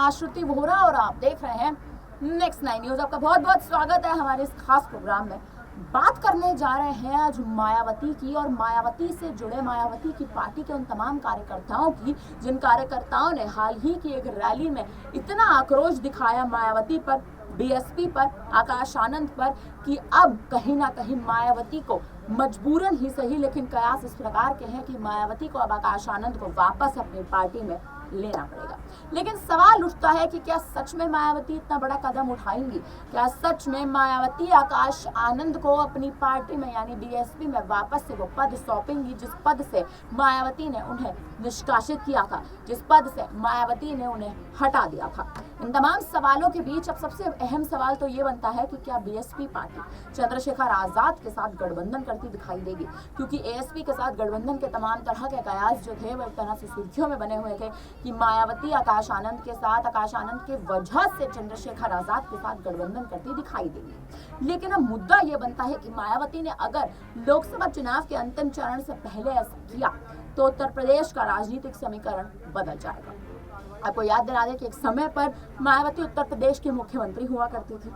मैं श्रुति वोहरा और आप देख रहे हैं नेक्स्ट 9 न्यूज। आपका बहुत बहुत स्वागत है हमारे इस खास प्रोग्राम में। बात करने जा रहे हैं आज मायावती की और मायावती से जुड़े मायावती की पार्टी के उन तमाम कार्यकर्ताओं की जिन कार्यकर्ताओं ने हाल ही की एक रैली में इतना आक्रोश दिखाया मायावती पर, बीएसपी पर, आकाश आनंद पर कि अब कहीं ना कहीं मायावती को मजबूरन ही सही लेकिन कयास इस प्रकार के हैं कि मायावती को अब आकाश आनंद को वापस अपनी पार्टी में लेना पड़ेगा। लेकिन सवाल उठता है कि क्या सच में मायावती इतना बड़ा कदम उठाएंगी? क्या सच में मायावती आकाश आनंद को अपनी पार्टी में यानी बीएसपी में वापस से वो पद सौंपेंगी जिस पद से मायावती ने उन्हें निष्कासित किया था, जिस पद से मायावती ने उन्हें हटा दिया था? इन तमाम सवालों के बीच अब सबसे अहम सवाल तो ये बनता है कि क्या बीएसपी पार्टी चंद्रशेखर आजाद के साथ गठबंधन करती दिखाई देगी? क्योंकि एएसपी के साथ गठबंधन के तमाम तरह के कयास जो थे वो एक तरह से सुर्खियों में बने हुए थे कि मायावती आकाश आनंद के साथ, आकाश आनंद के वजह से चंद्रशेखर आजाद के साथ गठबंधन करती दिखाई देगी। लेकिन अब मुद्दा ये बनता है कि मायावती ने अगर लोकसभा चुनाव के अंतिम चरण से पहले ऐसा किया तो उत्तर प्रदेश का राजनीतिक समीकरण बदल जाएगा। आपको याद दिला दें कि एक समय पर मायावती उत्तर प्रदेश की मुख्यमंत्री हुआ करती थी।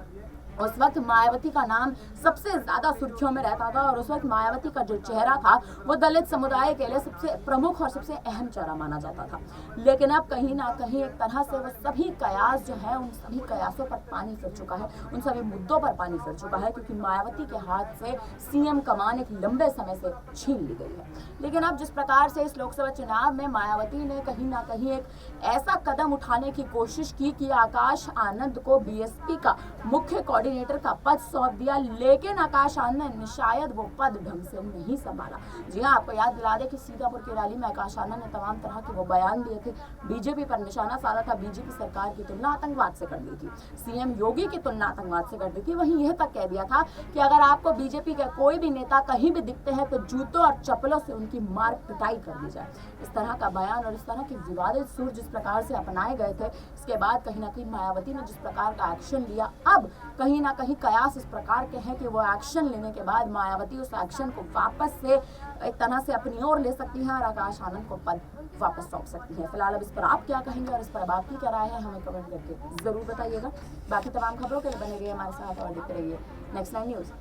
उस वक्त मायावती का नाम सबसे ज्यादा सुर्खियों में रहता था और उस वक्त मायावती का जो चेहरा था वो दलित समुदाय के लिए सबसे प्रमुख और सबसे अहम चेहरा माना जाता था। लेकिन अब कहीं ना कहीं एक तरह से वो सभी कयास जो है उन सभी कयासों पर पानी फिर चुका है, उन सभी मुद्दों पर पानी फिर चुका है, क्योंकि मायावती के हाथ से सीएम कमान एक लंबे समय से छीन ली गई है। लेकिन अब जिस प्रकार से इस लोकसभा चुनाव में मायावती ने कहीं ना कहीं एक ऐसा कदम उठाने की कोशिश की कि आकाश आनंद को बीएसपी का मुख्य कोऑर्डिनेटर का पद सौंप दिया, लेकिन आकाश आनंद ने शायद वो पद ढंग से नहीं संभाला। जी हाँ, आपको याद दिला दे कि सीतापुर की रैली में आकाश आनंद ने तमाम तरह के वो बयान दिए थे, बीजेपी पर निशाना साधा था, बीजेपी सरकार की तुलना आतंकवाद से कर दी थी, सीएम योगी की तुलना आतंकवाद से कर दी थी। वहीं यह तक कह दिया था कि अगर आपको बीजेपी के कोई भी नेता कहीं भी दिखते हैं तो जूतों और चप्पलों से उनकी मार पिटाई कर दी जाए। इस तरह का बयान और इस तरह के विवादित सुर जिस प्रकार से अपनाए गए थे, इसके बाद कहीं ना कहीं मायावती ने जिस प्रकार का एक्शन लिया, अब कहीं ना कहीं कयास इस प्रकार के हैं कि वो एक्शन लेने के बाद मायावती उस एक्शन को वापस से एक तरह से अपनी ओर ले सकती है और आकाश आनंद को पद वापस सौंप सकती है। फिलहाल अब इस पर आप क्या कहेंगे और इस पर अब आपकी क्या राय है हमें कमेंट करके जरूर बताइएगा। बाकी तमाम खबरों के लिए बने रहिए हमारे साथ और देखते रहिए नेक्स्ट 9 न्यूज।